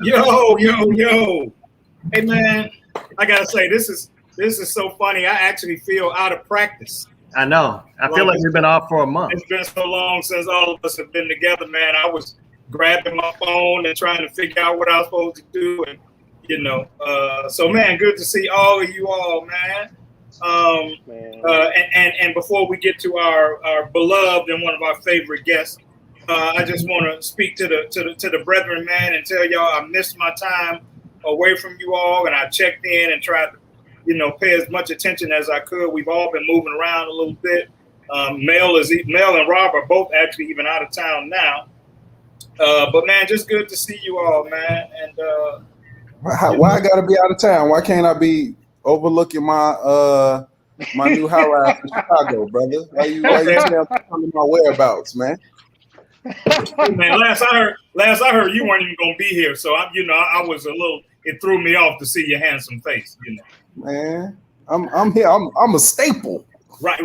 Yo. Hey man, I gotta say this is so funny. I actually feel out of practice. I know. I feel like we've been off for a month. It's been so long since all of us have been together, man. I was grabbing my phone and trying to figure out what I was supposed to do, and so man, good to see all of you all, man. And before we get to our beloved and one of our favorite guests, I just want to speak to the brethren, man, and tell y'all I missed my time away from you all, and I checked in and tried to, pay as much attention as I could. We've all been moving around a little bit. Mel and Rob are both actually even out of town now. But man, just good to see you all, man. And why I gotta be out of town? Why can't I be overlooking my my new house in Chicago, brother? Why you telling my whereabouts, man? Man, last I heard you weren't even gonna be here, so I was a little. It threw me off to see your handsome face, Man, I'm here. I'm a staple. Right.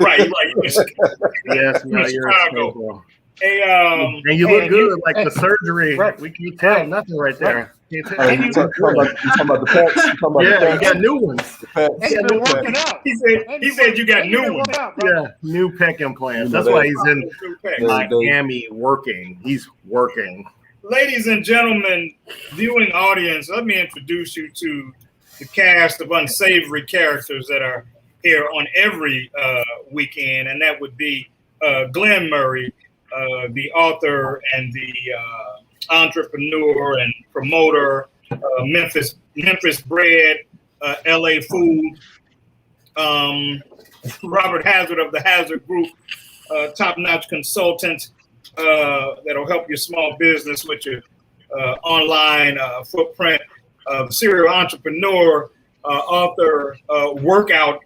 Yes, no, you're a staple. Hey, and you look good, like the surgery. Right. We can't tell nothing right there. You talking about the pets? You got new ones. He said you got new ones. Yeah, new pec implants. That's why he's in Miami working. He's working. Ladies and gentlemen, viewing audience, let me introduce you to the cast of unsavory characters that are here on every weekend, and that would be Glenn Murray, the author and the entrepreneur and promoter, Memphis Bread, LA Food, Robert Hazzard of the Hazzard Group, top-notch consultant that'll help your small business with your online footprint, serial entrepreneur, author, workout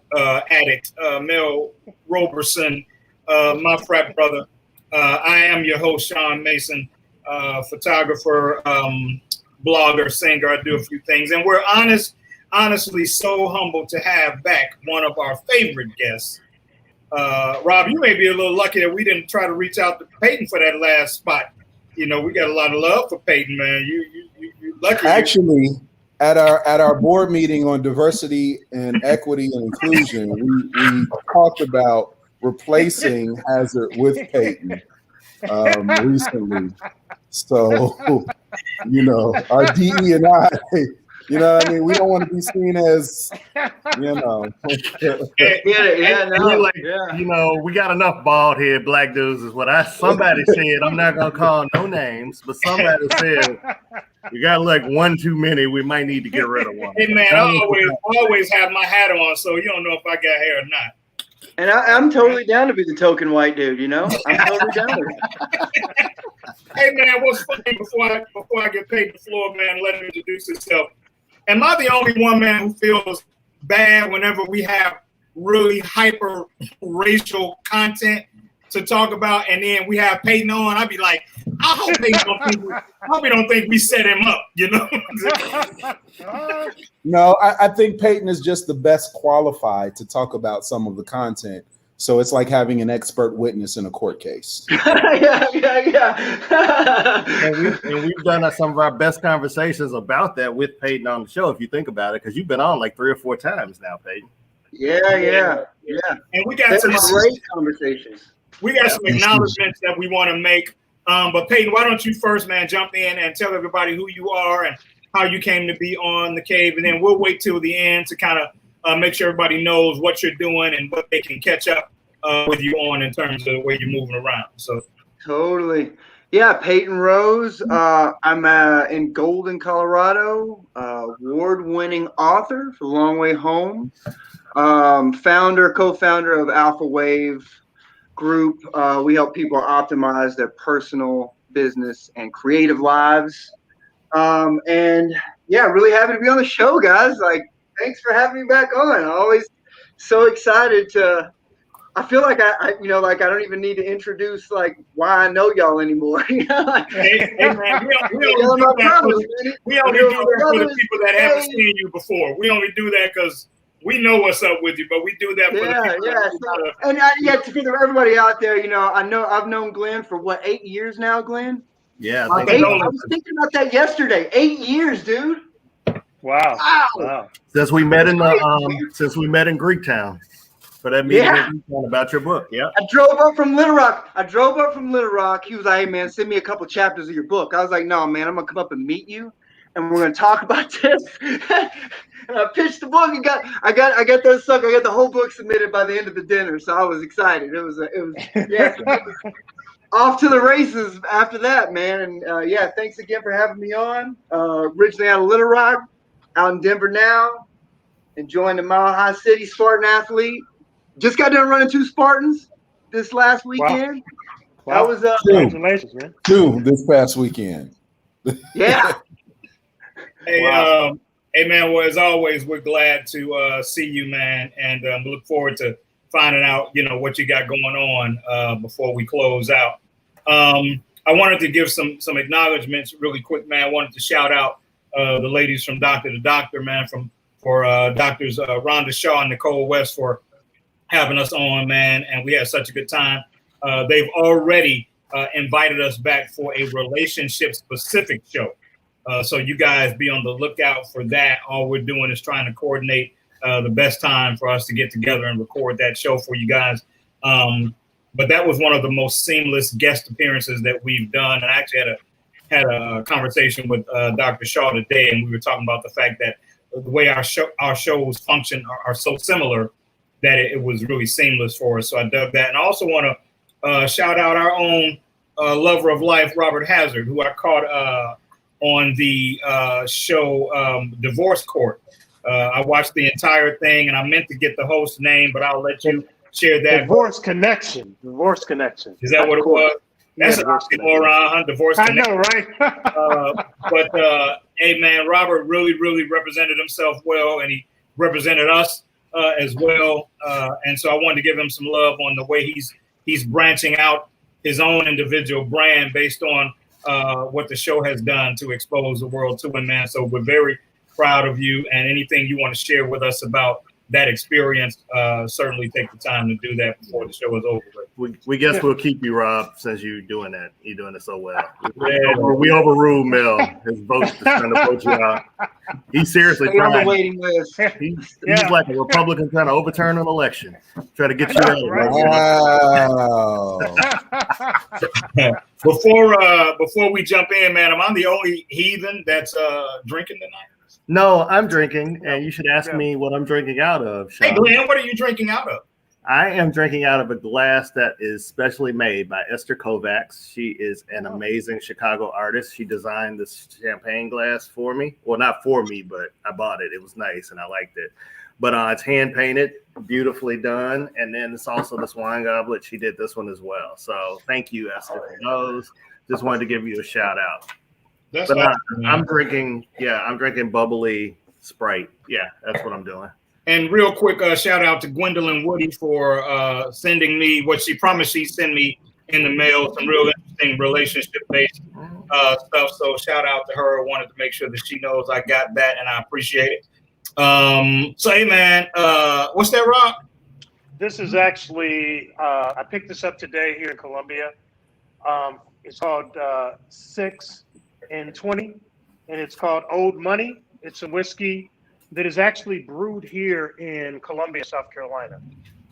addict, Mel Roberson, my frat brother. I am your host, Shawn Mason, photographer, blogger, singer. I do a few things. And we're honestly so humbled to have back one of our favorite guests. Rob, you may be a little lucky that we didn't try to reach out to Peyton for that last spot. We got a lot of love for Peyton, man. You lucky. Actually, at our board meeting on diversity and equity and inclusion, we talked about replacing Hazzard with Peyton recently. So, our DE and I, we don't want to be seen as, we got enough bald head black dudes is what somebody said. I'm not gonna call no names, but somebody said we got like one too many. We might need to get rid of one. Hey man, I always have my hat on, so you don't know if I got hair or not. And I'm totally down to be the token white dude, I'm totally down with it. Hey man, what's funny before I get paid the floor, man, let him introduce himself. Am I the only one, man, who feels bad whenever we have really hyper racial content to talk about, and then we have Peyton on? I'd be like, I hope he don't think we set him up, No, I think Peyton is just the best qualified to talk about some of the content. So it's like having an expert witness in a court case. Yeah. and we've done some of our best conversations about that with Peyton on the show, if you think about it, because you've been on like 3 or 4 times now, Peyton. Yeah. And we got some great conversations. We got some acknowledgments that we want to make. But Peyton, why don't you first, man, jump in and tell everybody who you are and how you came to be on The Cave, and then we'll wait till the end to kind of make sure everybody knows what you're doing and what they can catch up with you on in terms of the way you're moving around. So totally. Yeah, Peyton Rose. I'm in Golden, Colorado, award-winning author for Long Way Home, co-founder of Alpha Wave Group. We help people optimize their personal, business, and creative lives. And yeah, really happy to be on the show, guys. Like, thanks for having me back on. I'm always so excited to. I feel like I don't even need to introduce like why I know y'all anymore. Hey, man, we only do that for the people that haven't seen you before. We only do that because we know what's up with you, but we do that for the people. To everybody out there, I've known Glenn for 8 years now, Glenn? Yeah, I was thinking about that yesterday. 8 years, dude. Wow. Since we met in Greektown for that meeting in Greektown about your book. Yeah. I drove up from Little Rock. He was like, "Hey man, send me a couple chapters of your book." I was like, "No, man, I'm gonna come up and meet you, and we're gonna talk about this." And I pitched the book and I got that sucker. I got the whole book submitted by the end of the dinner, so I was excited. It was off to the races after that, man. And thanks again for having me on. Originally out of Little Rock, out in Denver now, enjoying the Mile High City, Spartan athlete. Just got done running 2 Spartans this last weekend. Wow. That was congratulations, man. 2 this past weekend. Yeah. Hey man, well, as always, we're glad to see you, man, and we look forward to finding out, what you got going on before we close out. I wanted to give some acknowledgments really quick, man. I wanted to shout out the ladies from Doctor to Doctor, man, for doctors Rhonda Shaw and Nicole West for having us on, man, and we had such a good time. They've already invited us back for a relationship-specific show. So you guys be on the lookout for that. All we're doing is trying to coordinate the best time for us to get together and record that show for you guys. But that was one of the most seamless guest appearances that we've done. And I actually had a conversation with Dr. Shaw today, and we were talking about the fact that the way our shows function are so similar that it was really seamless for us. So I dug that. And I also want to shout out our own lover of life, Robert Hazzard, who I caught on the show Divorce Court. I watched the entire thing, and I meant to get the host's name, but I'll let you share that. Divorce Connection. Is that what it was? That's an oxymoron, huh? Divorce Connection. I know, right? But hey, man, Robert really represented himself well, and he represented us as well. And so I wanted to give him some love on the way he's branching out his own individual brand based on what the show has done to expose the world to him, man. So we're very proud of you, and anything you want to share with us about that experience, certainly take the time to do that before the show is over. We guess we'll keep you, Rob, since you're doing that. You're doing it so well. We overruled Mel. His vote is trying to vote you out. He's seriously trying. On the waiting list. He's like a Republican trying to overturn an election, try to get you out. Wow. Before we jump in, man, am I the only heathen that's drinking tonight? No, I'm drinking, and you should ask me what I'm drinking out of, Shawn. Hey, Glenn, what are you drinking out of? I am drinking out of a glass that is specially made by Esther Kovacs. She is an amazing Chicago artist. She designed this champagne glass for me. Well, not for me, but I bought it. It was nice, and I liked it. But it's hand-painted, beautifully done. And then it's also this wine goblet. She did this one as well. So thank you, Esther, for those. Just wanted to give you a shout-out. I'm drinking bubbly Sprite. Yeah, that's what I'm doing. And real quick, shout out to Gwendolyn Woody for sending me what she promised she'd send me in the mail, some real interesting relationship-based stuff. So shout out to her. I wanted to make sure that she knows I got that, and I appreciate it. So, hey, man, what's that, Rob? This is actually, I picked this up today here in Columbia. It's called 6 and 20, and it's called Old Money. It's a whiskey that is actually brewed here in Columbia, South Carolina.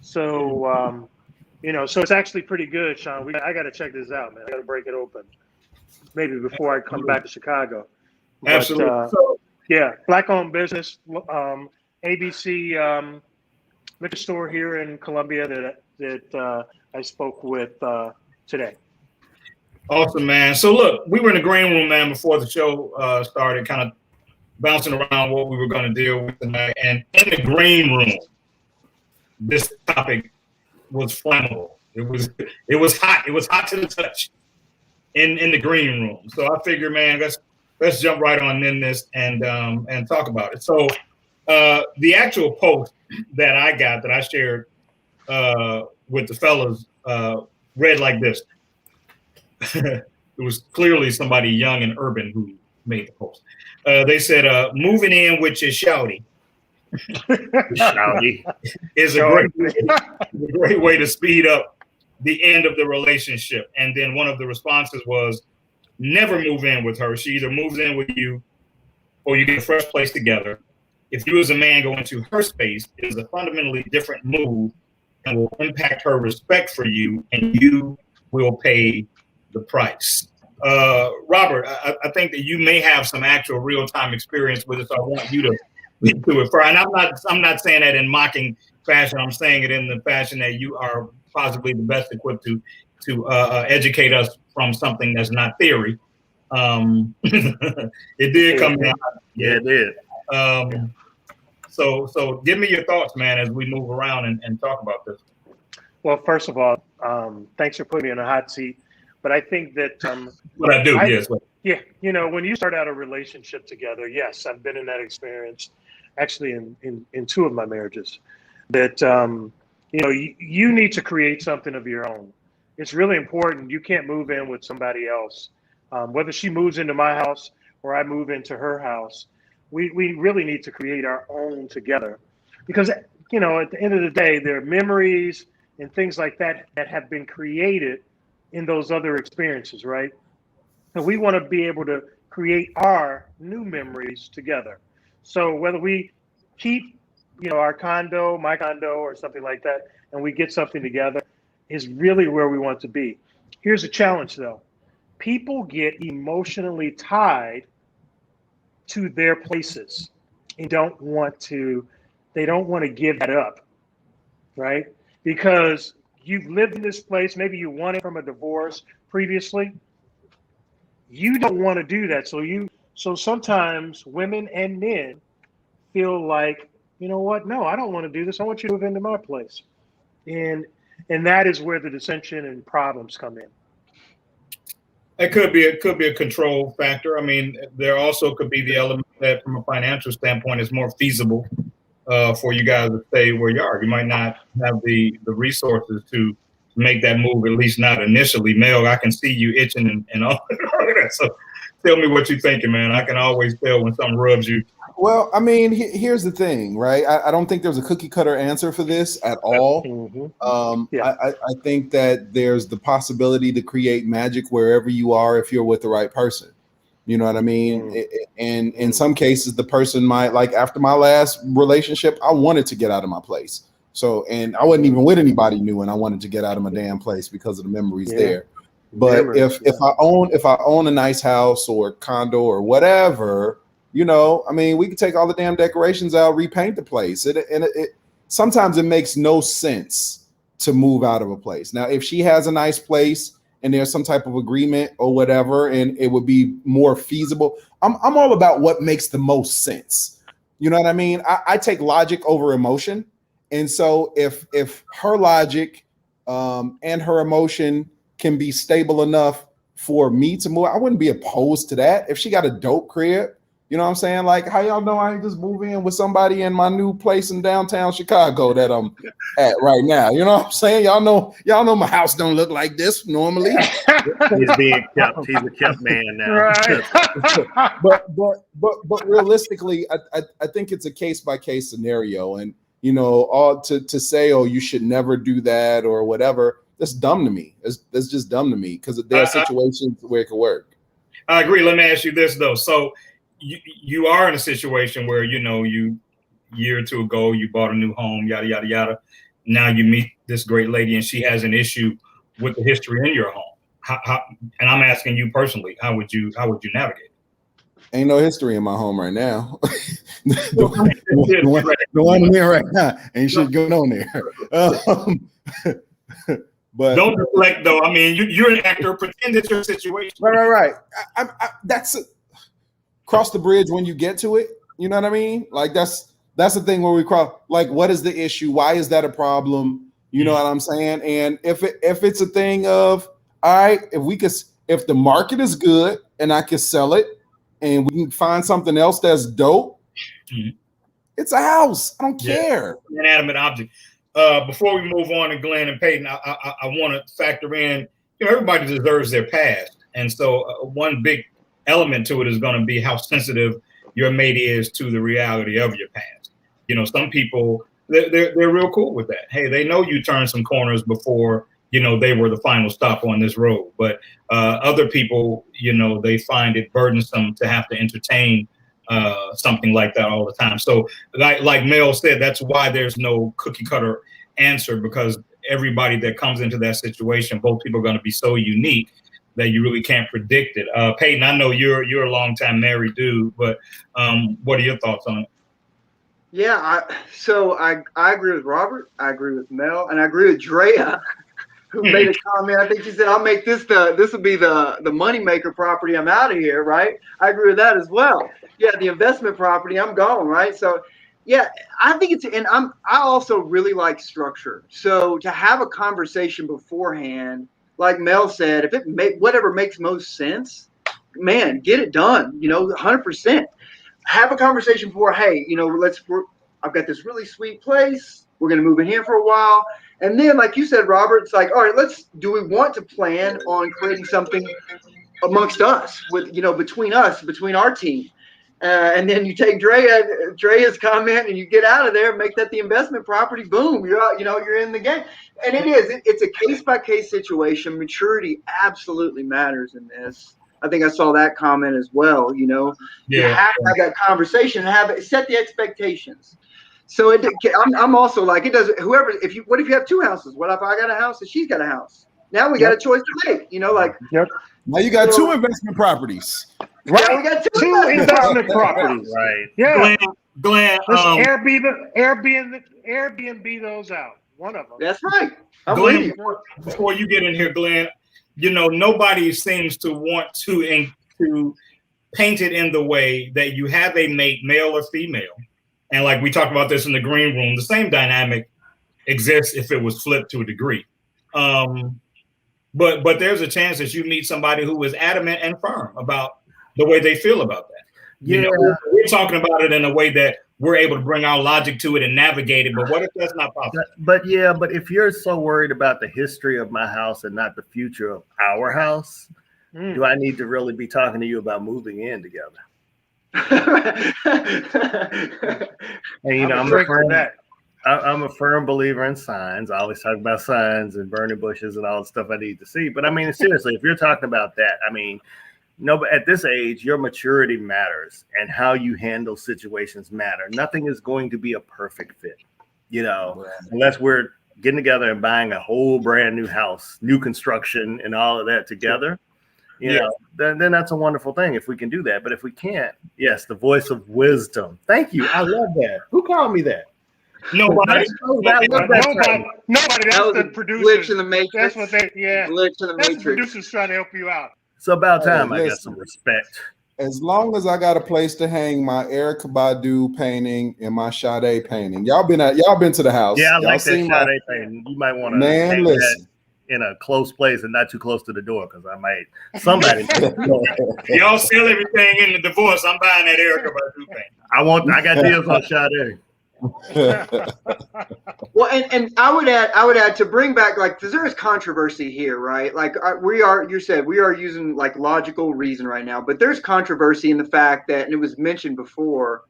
So, so it's actually pretty good, Shawn. I got to check this out, man. I got to break it open maybe before I come back to Chicago. Absolutely. But, black-owned business, ABC liquor store here in Columbia that I spoke with today. Awesome, man. So look, we were in the green room, man, before the show started, kind of bouncing around what we were going to deal with tonight. And in the green room, this topic was flammable. It was hot. It was hot to the touch in the green room. So I figured, man, let's jump right on in this and talk about it. So the actual post that I shared with the fellas read like this. It was clearly somebody young and urban who made the post. They said, moving in with your shouty. Shouty is a great way to speed up the end of the relationship. And then one of the responses was, never move in with her. She either moves in with you or you get a fresh place together. If you as a man go into her space, it is a fundamentally different move and will impact her respect for you, and you will pay the price. Robert, I think that you may have some actual real-time experience with it, so I want you to speak to it first. And I'm not saying that in mocking fashion. I'm saying it in the fashion that you are possibly the best equipped to educate us from something that's not theory. It did come down. Yeah, it did. So give me your thoughts, man, as we move around and talk about this. Well, first of all, thanks for putting me in a hot seat. But I think that what I do, yes. Yeah, you know, when you start out a relationship together, yes, I've been in that experience, actually in two of my marriages, that you know, you need to create something of your own. It's really important. You can't move in with somebody else. Whether she moves into my house or I move into her house, we really need to create our own together, because, you know, at the end of the day, there are memories and things like that that have been created in those other experiences, right? And we want to be able to create our new memories together. So whether we keep, you know, our condo, my condo, or something like that, and we get something together, is really where we want to be. Here's a challenge, though. People get emotionally tied to their places and don't want to give that up, right? Because you've lived in this place, maybe you won it from a divorce previously. You don't want to do that. So sometimes women and men feel like, you know what? No, I don't want to do this. I want you to move into my place. And that is where the dissension and problems come in. It could be a control factor. I mean, there also could be the element that from a financial standpoint is more feasible for you guys to stay where you are. You might not have the resources to make that move, at least not initially. Mel, I can see you itching and all of that. So tell me what you're thinking, man. I can always tell when something rubs you. Well, I mean, here's the thing, right? I don't think there's a cookie cutter answer for this at all. Mm-hmm. I think that there's the possibility to create magic wherever you are if you're with the right person. You know what I mean? And in some cases, the person might, like after my last relationship, I wanted to get out of my place. So, and I wasn't even with anybody new, and I wanted to get out of my damn place because of the memories there. But if I own a nice house or condo or whatever, you know, I mean, we could take all the damn decorations out, repaint the place. It sometimes it makes no sense to move out of a place. Now, if she has a nice place and there's some type of agreement or whatever, and it would be more feasible, I'm all about what makes the most sense. You know what I mean? I take logic over emotion. And so if her logic and her emotion can be stable enough for me to move, I wouldn't be opposed to that. If she got a dope crib, you know what I'm saying? Like, how y'all know I ain't just move in with somebody in my new place in downtown Chicago that I'm at right now? You know what I'm saying? Y'all know my house don't look like this normally. He's being kept. He's a kept man now. Right. but realistically, I think it's a case by case scenario, and you know, all to say, oh, you should never do that or whatever. That's dumb to me. That's just dumb to me, because there are situations where it could work. I agree. Let me ask you this though. So you are in a situation where, you know, you year or two ago, you bought a new home, yada, yada, yada. Now you meet this great lady and she has an issue with the history in your home. How, and I'm asking you personally, how would you navigate? Ain't no history in my home right now. the one in there right now ain't shit going on there. But don't deflect though. I mean, you're an actor. Pretend it's your situation. Right. That's cross the bridge when you get to it. You know what I mean? Like that's the thing where we cross. Like, what is the issue? Why is that a problem? You know what I'm saying? And if it's a thing of, all right, if the market is good and I can sell it, and we can find something else that's dope, it's a house. I don't care. Inanimate object. Before we move on to Glenn and Peyton, I want to factor in, you know, everybody deserves their past. And so one big element to it is going to be how sensitive your mate is to the reality of your past. You know, some people, they're real cool with that. Hey, they know you turned some corners before they were the final stop on this road. But other people, they find it burdensome to have to entertain something like that all the time. So like Mel said, that's why there's no cookie cutter answer, because everybody that comes into that situation, both people are going to be so unique that you really can't predict it. Peyton, I know you're a longtime married dude, but what are your thoughts on it? Yeah, I agree with Robert. I agree with Mel, and I agree with Drea, who made a comment. I think she said, "I'll make this will be the moneymaker property. I'm out of here." Right? I agree with that as well. Yeah, the investment property, I'm gone. Right? So, yeah, I think I also really like structure. So to have a conversation beforehand, like Mel said, whatever makes most sense, man, get it done. 100%. Have a conversation before, hey, I've got this really sweet place. We're going to move in here for a while. And then, like you said, Robert, it's like, all right, do we want to plan on creating something amongst us between us, between our team? And then you take Drea's comment and you get out of there, make that the investment property. Boom, you're out, you're in the game. And it's a case by case situation. Maturity absolutely matters in this. I think I saw that comment as well. You have to have that conversation and set the expectations. So I'm also like, it doesn't. What if you have two houses? What if I got a house and she's got a house? Now we got a choice to make. Now you got two investment properties. Right. Yeah, we got two investment properties. Right. Yeah. Glenn, Airbnb those out. One of them. That's right. Glenn, before you get in here, Glenn, nobody seems to want to paint it in the way that you have a mate, male or female. And like we talked about this in the green room, the same dynamic exists if it was flipped to a degree. But there's a chance that you meet somebody who is adamant and firm about the way they feel about that. We're talking about it in a way that we're able to bring our logic to it and navigate it. But what if that's not possible? But if you're so worried about the history of my house and not the future of our house, do I need to really be talking to you about moving in together? And I'm a firm believer in signs. I always talk about signs and burning bushes and all the stuff I need to see. But I mean, seriously, if you're talking about that, I mean, but at this age, your maturity matters and how you handle situations matter. Nothing is going to be a perfect fit, unless we're getting together and buying a whole brand new house, new construction and all of that together. Then that's a wonderful thing if we can do that. But if we can't, yes, the voice of wisdom. Thank you. I love that. Who called me that? Nobody. Nobody. That's the producers. Glitch in the matrix. That's what glitch in the matrix. The producers trying to help you out. So about time I got some respect. As long as I got a place to hang my Erykah Badu painting and my Sade painting. Y'all been to the house. Yeah, I like that Sade painting. You might want to hang that in a close place and not too close to the door, because somebody y'all sell everything in the divorce. I'm buying that Erykah Badu painting. I got deals on Sade. Well, and I would add to bring back, like, because there is controversy here, right? Like we are using like logical reason right now, but there's controversy in the fact that, and it was mentioned before,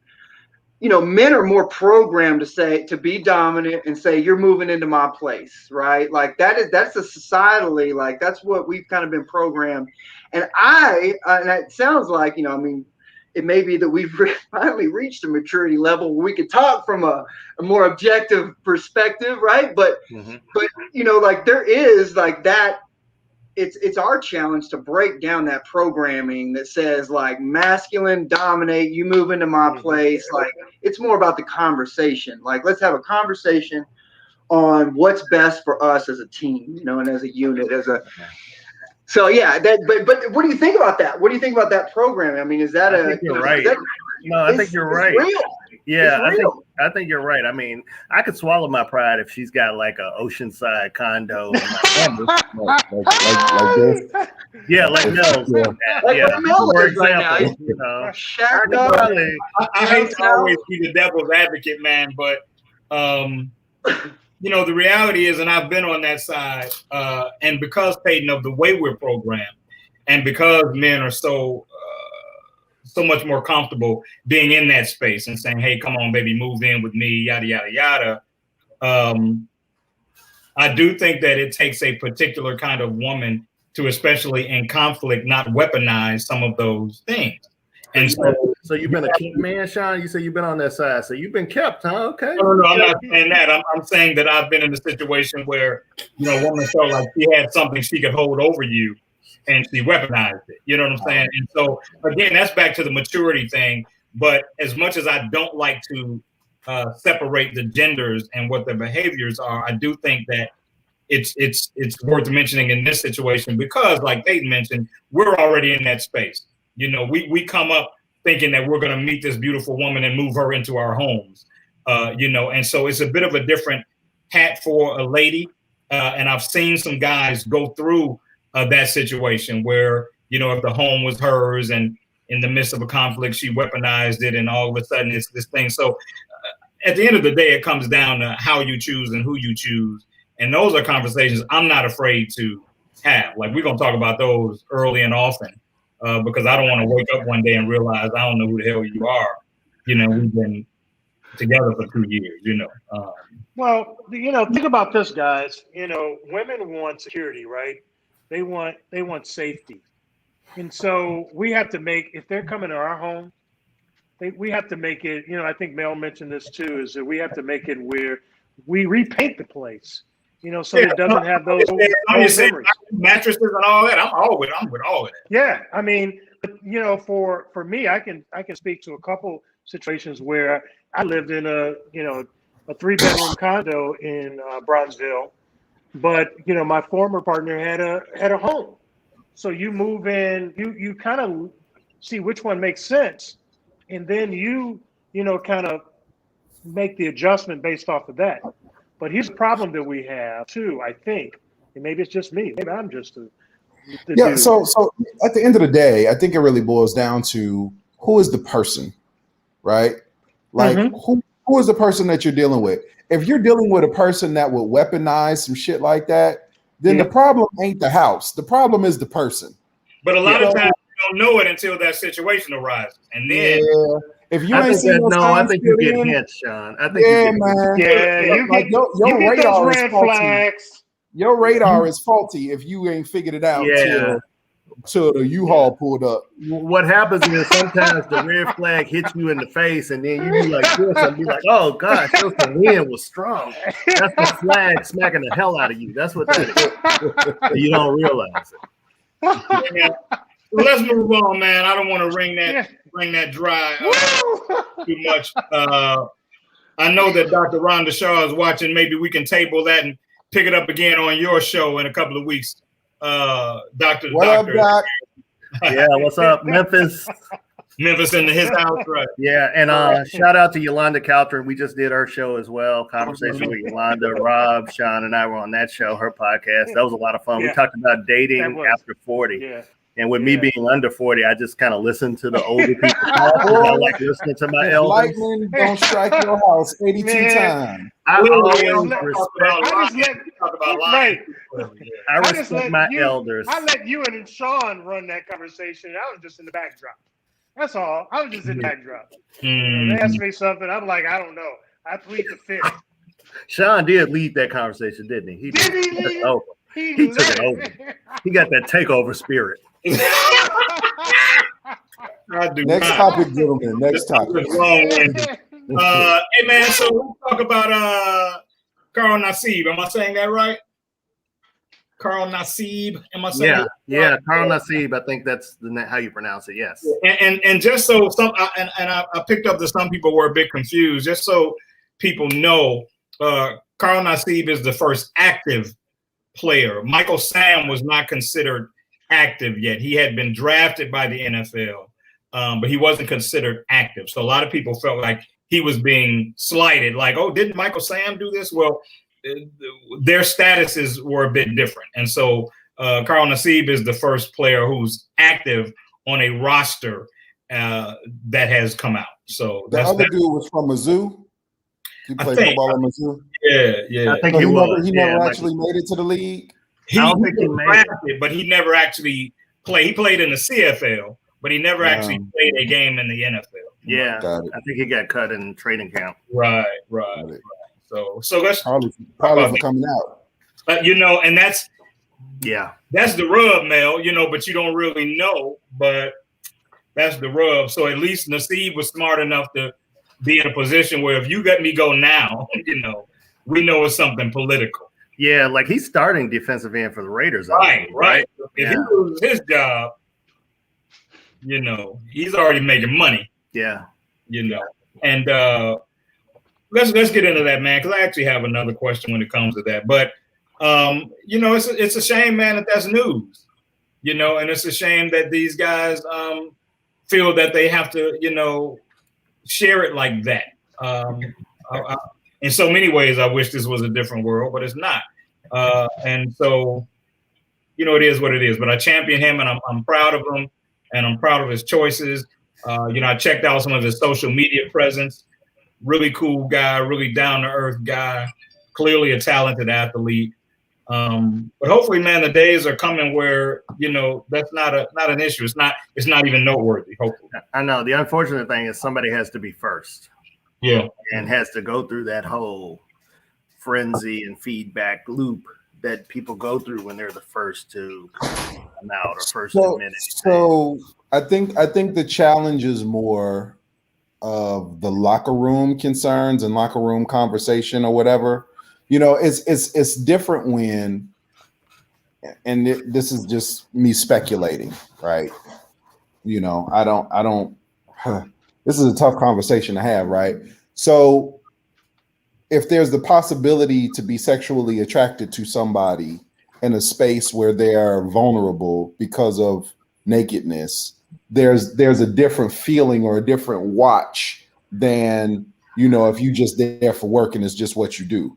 men are more programmed to be dominant and say, you're moving into my place, right? Like that's a societally, like that's what we've kind of been programmed. And and it sounds like, it may be that we've finally reached a maturity level where we could talk from a more objective perspective, right? But like there is like that. It's our challenge to break down that programming that says like masculine dominate, you move into my place. Like it's more about the conversation. Like let's have a conversation on what's best for us as a team, and as a unit, So yeah, but what do you think about that? What do you think about that programming? I mean, is that I think you're right. I think you're right. Real. Yeah, I think you're right. I mean, I could swallow my pride if she's got like a oceanside condo. Like Mel's. For example, I hate to always be the devil's advocate, man, but the reality is, and I've been on that side, and because, Peyton, of the way we're programmed, and because men are so much more comfortable being in that space and saying, hey, come on, baby, move in with me, yada, yada, yada. I do think that it takes a particular kind of woman to, especially in conflict, not weaponize some of those things. And so you've been a kept man, Shawn? You say you've been on that side. So you've been kept, huh? Okay. No, I'm not saying that. I'm saying that I've been in a situation where, a woman felt like she had something she could hold over you and she weaponized it. You know what I'm saying? And so, again, that's back to the maturity thing. But as much as I don't like to separate the genders and what their behaviors are, I do think that it's worth mentioning in this situation because, like Peyton mentioned, we're already in that space. We come up thinking that we're going to meet this beautiful woman and move her into our homes, and so it's a bit of a different hat for a lady. And I've seen some guys go through that situation where, if the home was hers and in the midst of a conflict, she weaponized it and all of a sudden it's this thing. So at the end of the day, it comes down to how you choose and who you choose. And those are conversations I'm not afraid to have. Like, we're going to talk about those early and often. Because I don't want to wake up one day and realize I don't know who the hell you are. We've been together for 2 years, Well, think about this, guys. Women want security, right? They want safety. And so we have to make, if they're coming to our home, we have to make it, I think Mel mentioned this too, is that we have to make it where we repaint the place. So it doesn't have those old memories. Mattresses and all that. I'm with all of that. Yeah, I mean, for me, I can speak to a couple situations where I lived in a 3-bedroom condo in Bronzeville, but my former partner had a home. So you move in, you kind of see which one makes sense, and then you kind of make the adjustment based off of that. But here's the problem that we have too, I think, and maybe it's just me. Maybe I'm just the yeah. dude. So at the end of the day, I think it really boils down to who is the person, right? Like who is the person that you're dealing with? If you're dealing with a person that will weaponize some shit like that, then the problem ain't the house. The problem is the person. But a lot of times you don't know it until that situation arises, and then. If you ain't seen I think you get hints, Shawn. I think man. You get those red flags. Your radar is faulty if you ain't figured it out till the U-Haul pulled up. What happens is sometimes the red flag hits you in the face, and then you be like this and be like, "Oh gosh, the wind was strong." That's the flag smacking the hell out of you. That's what that is. You don't realize it. Yeah. Let's move on, man. I don't want to wring that dry too much. I know that Dr. Rhonda Shaw is watching. Maybe we can table that and pick it up again on your show in a couple of weeks. Doctor. Up, Doc? Yeah, what's up, Memphis? Memphis in his house, right? Yeah, and shout out to Yolanda Caltrin. We just did her show as well. Conversation with Yolanda, Rob, Shawn, and I were on that show, her podcast. That was a lot of fun. We talked about dating after 40. Yeah. And with me being under 40, I just kind of listen to the older people talk. I like listening to my elders. Lightning don't strike your house 82 times. I respect my elders. I let you and Shawn run that conversation. I was just in the backdrop. That's all. I was just in the backdrop. They asked me something. I'm like, I don't know. I plead the fifth. Shawn did lead that conversation, didn't he? He took it over. He got that takeover spirit. Next topic, gentlemen. Next topic. Hey man, so let's talk about Carl Nassib. Am I saying that right? Carl Nassib. Am I saying that? Yeah, Carl Nassib. I think that's how you pronounce it. Yes. And just so I picked up that some people were a bit confused. Just so people know, Carl Nassib is the first active player. Michael Sam was not considered active yet. He had been drafted by the NFL, but he wasn't considered active. So a lot of people felt like he was being slighted. Like, oh, didn't Michael Sam do this? Well, their statuses were a bit different. And so Carl Nassib is the first player who's active on a roster that has come out. So the other dude was from Mizzou. He played football in Mizzou. Yeah. I think he never actually made it to the league. He drafted, but he never actually played. He played in the CFL, but he never actually played a game in the NFL. Yeah, I think he got cut in training camp. Right. So let's probably for coming out. You know, and that's that's the rub, Mel. You know, but you don't really know, but that's the rub. So at least Nassib was smart enough to be in a position where if you let me go now, you know, we know it's something political. Yeah, like he's starting defensive end for the Raiders. Right. If he loses his job, you know, he's already making money. Yeah. You know, and let's get into that, man, because I actually have another question when it comes to that. But you know, it's a shame, man, that that's news. You know, and it's a shame that these guys feel that they have to, you know, share it like that. In so many ways, I wish this was a different world, but it's not. And so, you know, it is what it is. But I champion him, and I'm proud of him, and I'm proud of his choices. You know, I checked out some of his social media presence. Really cool guy, really down to earth guy. Clearly a talented athlete. But hopefully, man, the days are coming where, you know, that's not an issue. It's not even noteworthy. Hopefully. I know the unfortunate thing is somebody has to be first. Yeah. And has to go through that whole frenzy and feedback loop that people go through when they're the first to come out or first to admit it. So I think the challenge is more of the locker room concerns and locker room conversation or whatever. You know, it's different when, and this is just me speculating, right? You know, I don't. This is a tough conversation to have, right? So if there's the possibility to be sexually attracted to somebody in a space where they are vulnerable because of nakedness, there's a different feeling or a different watch than, you know, if you just there for work and it's just what you do.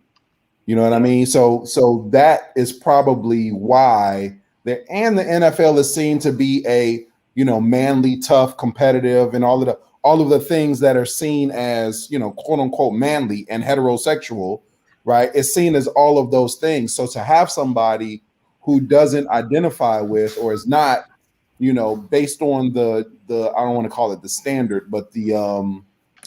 You know what I mean? So that is probably why the NFL is seen to be a, you know, manly, tough, competitive, and all of the things that are seen as, you know, quote unquote manly and heterosexual, right? It's seen as all of those things. So to have somebody who doesn't identify with or is not, you know, based on the I don't want to call it the standard, but the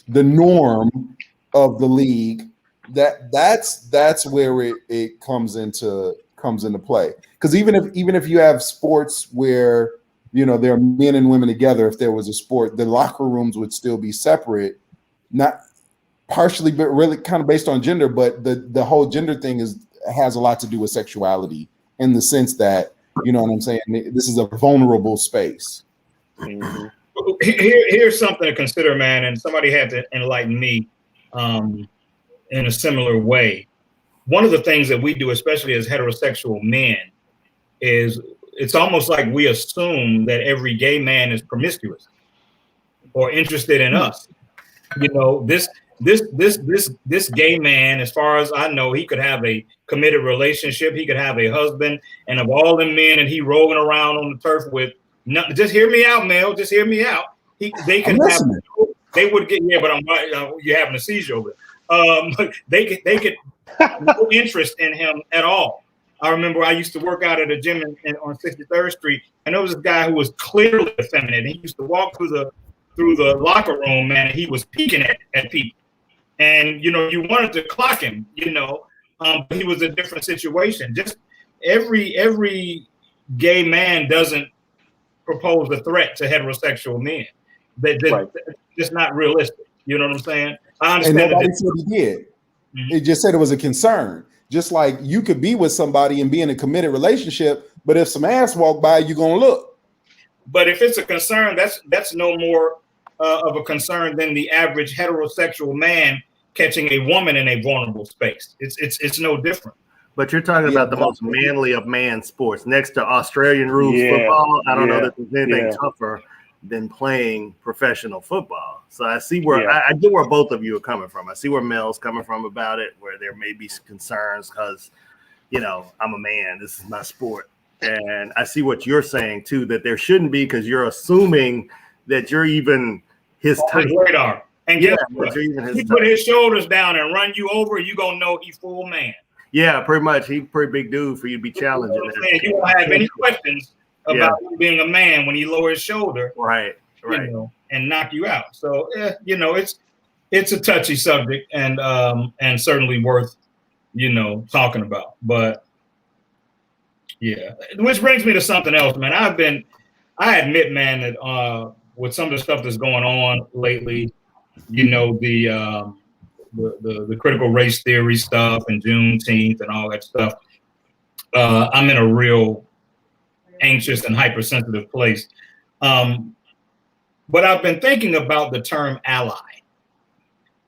norm of the league, that's where it comes into play. Because even if you have sports where, you know, there are men and women together, if there was a sport, the locker rooms would still be separate, not partially, but really kind of based on gender. But the whole gender thing has a lot to do with sexuality in the sense that, you know what I'm saying, this is a vulnerable space. Mm-hmm. Here's something to consider, man, and somebody had to enlighten me in a similar way. One of the things that we do, especially as heterosexual men, is it's almost like we assume that every gay man is promiscuous or interested in us. You know, this gay man, as far as I know, he could have a committed relationship. He could have a husband, and of all the men and he rolling around on the turf with nothing. Just hear me out, Mel. Just hear me out. They would get, yeah, but you're having a seizure over it. They could no interest in him at all. I remember I used to work out at a gym on 63rd Street, and there was this guy who was clearly effeminate. He used to walk through the locker room, man, and he was peeking at people. And, you know, you wanted to clock him, you know, but he was a different situation. Just every gay man doesn't propose a threat to heterosexual men. Right. Just not realistic. You know what I'm saying? I understand. And nobody said he did. Mm-hmm. It just said it was a concern. Just like you could be with somebody and be in a committed relationship, but if some ass walk by, you're gonna look. But if it's a concern, that's no more of a concern than the average heterosexual man catching a woman in a vulnerable space. It's no different. But you're talking about the most manly of man sports, next to Australian rules football. I don't know that there's anything tougher than playing professional football. So I see where I get where both of you are coming from. I see where Mel's coming from about it, where there may be concerns because, you know, I'm a man. This is my sport. And I see what you're saying, too, that there shouldn't be because you're assuming that you're even his type. Radar. And guess what? He put his shoulders down and run you over, you going to know he's full man. Yeah, pretty much. He's a pretty big dude for you to be challenging. You won't have any questions about him being a man when he lowers his shoulder. Right. You know, and knock you out. So, you know, it's a touchy subject and certainly worth, you know, talking about. But Yeah. Which brings me to something else, man. I admit, man, that with some of the stuff that's going on lately, you know, the critical race theory stuff and Juneteenth and all that stuff, I'm in a real anxious and hypersensitive place. But I've been thinking about the term ally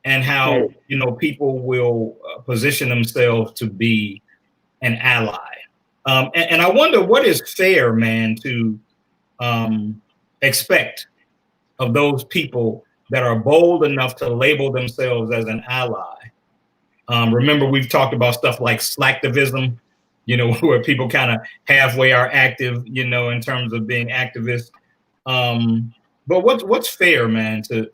and how, you know, people will position themselves to be an ally. And I wonder what is fair, man, to expect of those people that are bold enough to label themselves as an ally. Remember, we've talked about stuff like slacktivism, you know, where people kind of halfway are active, you know, in terms of being activists. But what's fair, man, to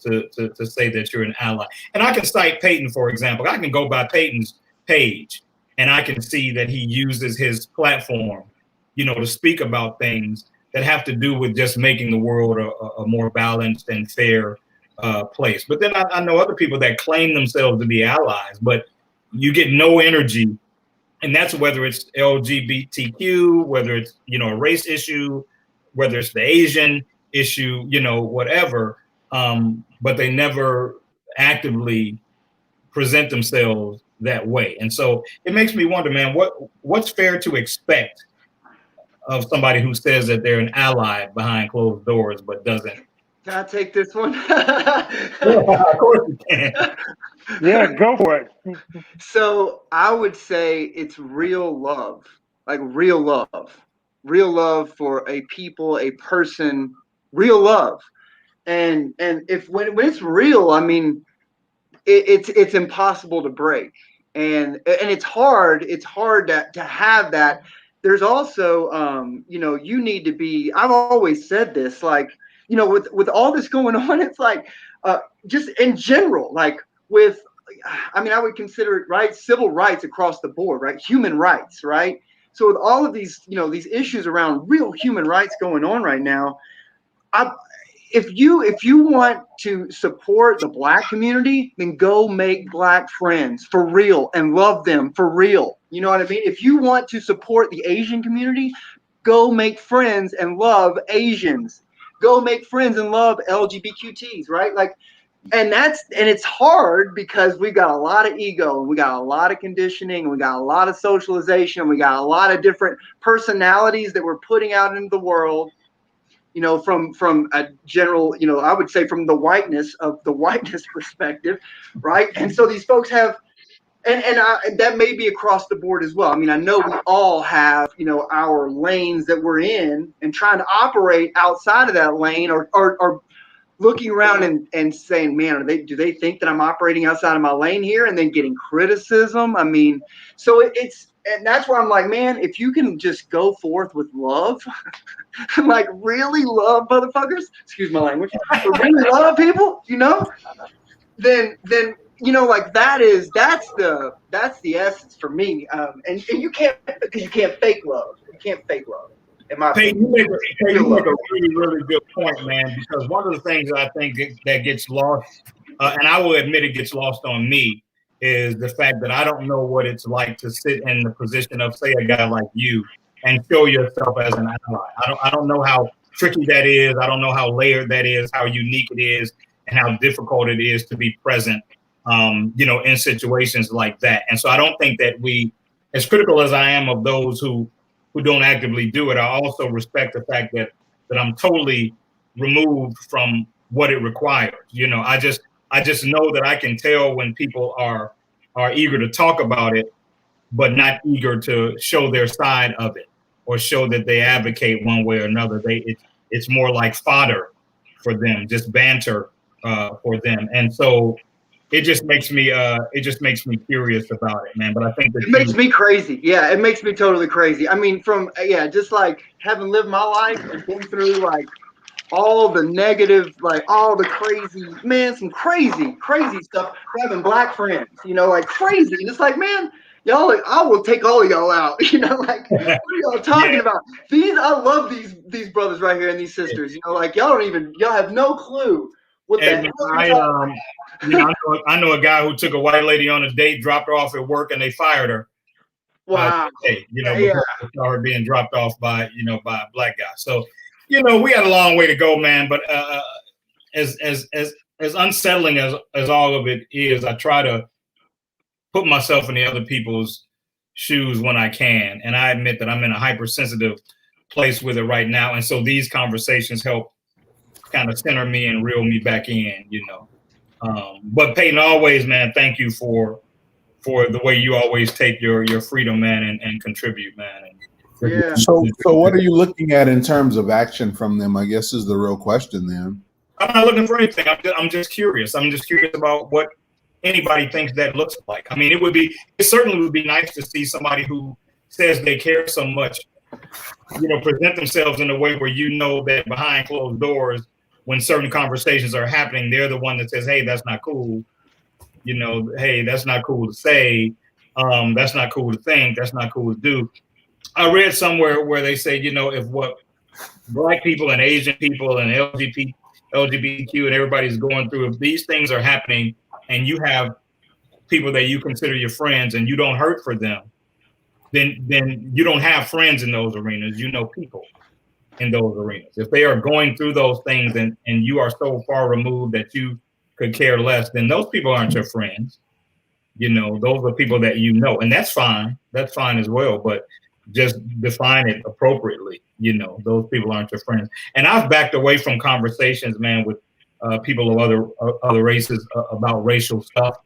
say that you're an ally? And I can cite Peyton, for example. I can go by Peyton's page, and I can see that he uses his platform, you know, to speak about things that have to do with just making the world a more balanced and fair place. But then I know other people that claim themselves to be allies, but you get no energy. And that's whether it's LGBTQ, whether it's, you know, a race issue, whether it's the Asian issue, you know, whatever. But they never actively present themselves that way. And so it makes me wonder, man, what's fair to expect of somebody who says that they're an ally behind closed doors but doesn't? Can I take this one? Yeah, of course you can. Yeah, go for it. So I would say it's real love, like real love for a people, a person, real love. And if when it's real, I mean, it's impossible to break. And it's hard to have that. There's also, you know, you need to be, I've always said this, like, you know, with all this going on, it's like, just in general, like with, I mean, I would consider it, right, civil rights across the board, right, human rights, right? So with all of these, you know, these issues around real human rights going on right now, if you want to support the Black community, then go make Black friends for real and love them for real. You know what I mean? If you want to support the Asian community, go make friends and love Asians. Go make friends and love LGBTQTs, right? Like, and it's hard because we got a lot of ego, and we got a lot of conditioning, and we got a lot of socialization, and we got a lot of different personalities that we're putting out into the world. You know, from a general, you know, I would say from the whiteness perspective, right? And so these folks have, and that may be across the board as well. I mean, I know we all have, you know, our lanes that we're in, and trying to operate outside of that lane, or looking around and saying, man, do they think that I'm operating outside of my lane here, and then getting criticism? I mean, so and that's where I'm like, man, if you can just go forth with love, like really love motherfuckers, excuse my language, really love people, you know, then you know, like that's the essence for me. And you can't fake love. You can't fake love. Peyton, you make a really, really good point, man, because one of the things I think that gets lost, and I will admit it gets lost on me, is the fact that I don't know what it's like to sit in the position of, say, a guy like you and show yourself as an ally. I don't know how tricky that is. I don't know how layered that is, how unique it is, and how difficult it is to be present, you know, in situations like that. And so I don't think that we, as critical as I am of those who don't actively do it, I also respect the fact that I'm totally removed from what it requires. You know, I just know that I can tell when people are eager to talk about it, but not eager to show their side of it or show that they advocate one way or another. It's more like fodder for them, just banter for them. And so it just makes me curious about it, man. But I think that it makes me crazy. Yeah, it makes me totally crazy. I mean, just like having lived my life and been through like all the negative, like all the crazy, man, some crazy stuff. Having Black friends, you know, like crazy. And it's like, man, y'all, like, I will take all of y'all out. You know, like what are y'all talking about? I love these brothers right here and these sisters. You know, like y'all have no clue what the hell. You know, I know a guy who took a white lady on a date, dropped her off at work, and they fired her. Wow. Hey, Yeah. because I saw her being dropped off by a black guy. So, we got a long way to go, man. But as unsettling as all of it is, I try to put myself in the other people's shoes when I can. And I admit that I'm in a hypersensitive place with it right now. And so these conversations help kind of center me and reel me back in, But Peyton, always, man, thank you for the way you always take your freedom, man, and contribute, man. Yeah. So what are you looking at in terms of action from them, I guess, is the real question then. I'm not looking for anything. I'm just curious. I'm just curious about what anybody thinks that looks like. I mean, it certainly would be nice to see somebody who says they care so much, present themselves in a way where that behind closed doors, when certain conversations are happening, they're the one that says, hey, that's not cool. Hey, that's not cool to say. That's not cool to think. That's not cool to do. I read somewhere where they say, if what Black people and Asian people and LGBTQ and everybody's going through, if these things are happening and you have people that you consider your friends and you don't hurt for them, then you don't have friends in those arenas. People in those arenas. If they are going through those things and you are so far removed that you could care less, then those people aren't your friends. Those are people that and that's fine. That's fine as well. But just define it appropriately. Those people aren't your friends. And I've backed away from conversations, man, with people of other races about racial stuff,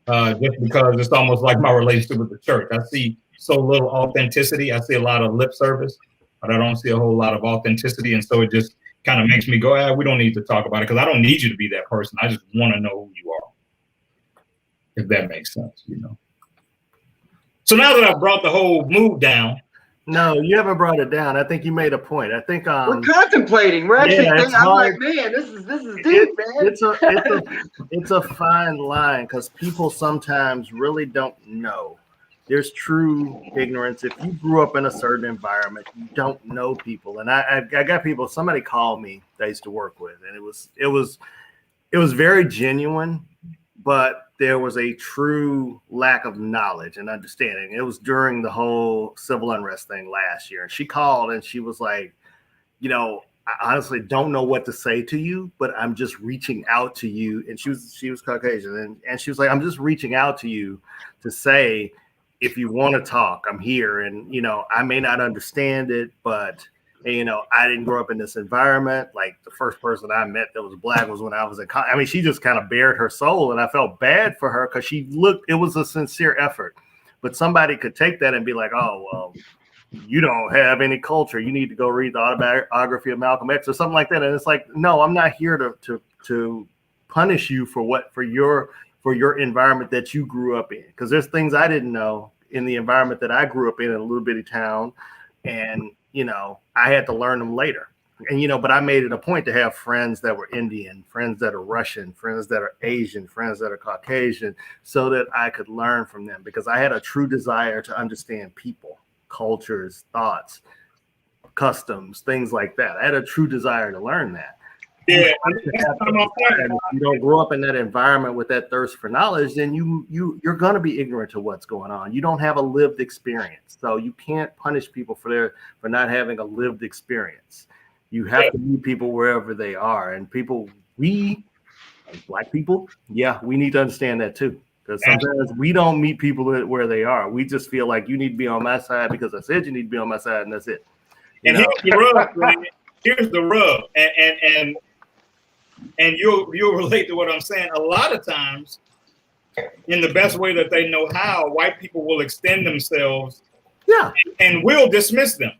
just because it's almost like my relationship with the church. I see so little authenticity. I see a lot of lip service, but I don't see a whole lot of authenticity. And so it just kind of makes me go, we don't need to talk about it, because I don't need you to be that person. I just want to know who you are, if that makes sense, So now that I've brought the whole mood down. No, you haven't brought it down. I think you made a point. I think we're contemplating. We're actually thinking. I'm like, man, this is deep, man. It's a fine line, because people sometimes really don't know. There's true ignorance. If you grew up in a certain environment, you don't know people. And I got people. Somebody called me that I used to work with, and it was very genuine, but there was a true lack of knowledge and understanding. It was during the whole civil unrest thing last year. And she called and she was like, I honestly don't know what to say to you, but I'm just reaching out to you. And she was Caucasian. And she was like, I'm just reaching out to you to say, if you want to talk, I'm here. And, I may not understand it, but I didn't grow up in this environment. Like, the first person I met that was Black was when I was in college. I mean, she just kind of bared her soul, and I felt bad for her, because it was a sincere effort. But somebody could take that and be like, oh, well, you don't have any culture. You need to go read the autobiography of Malcolm X or something like that. And it's like, no, I'm not here to punish you for your environment that you grew up in. Because there's things I didn't know in the environment that I grew up in a little bitty town. And I had to learn them later. And, but I made it a point to have friends that were Indian, friends that are Russian, friends that are Asian, friends that are Caucasian, so that I could learn from them, because I had a true desire to understand people, cultures, thoughts, customs, things like that. I had a true desire to learn that. Yeah. If you don't grow up in that environment with that thirst for knowledge, then you're going to be ignorant to what's going on. You don't have a lived experience. So you can't punish people for not having a lived experience. You have to meet people wherever they are. And Black people, we need to understand that too. Because sometimes we don't meet people where they are. We just feel like you need to be on my side because I said you need to be on my side, and that's it. Here's the rub, man. Here's the rub. And you'll relate to what I'm saying. A lot of times, in the best way that they know how, white people will extend themselves, and will dismiss them.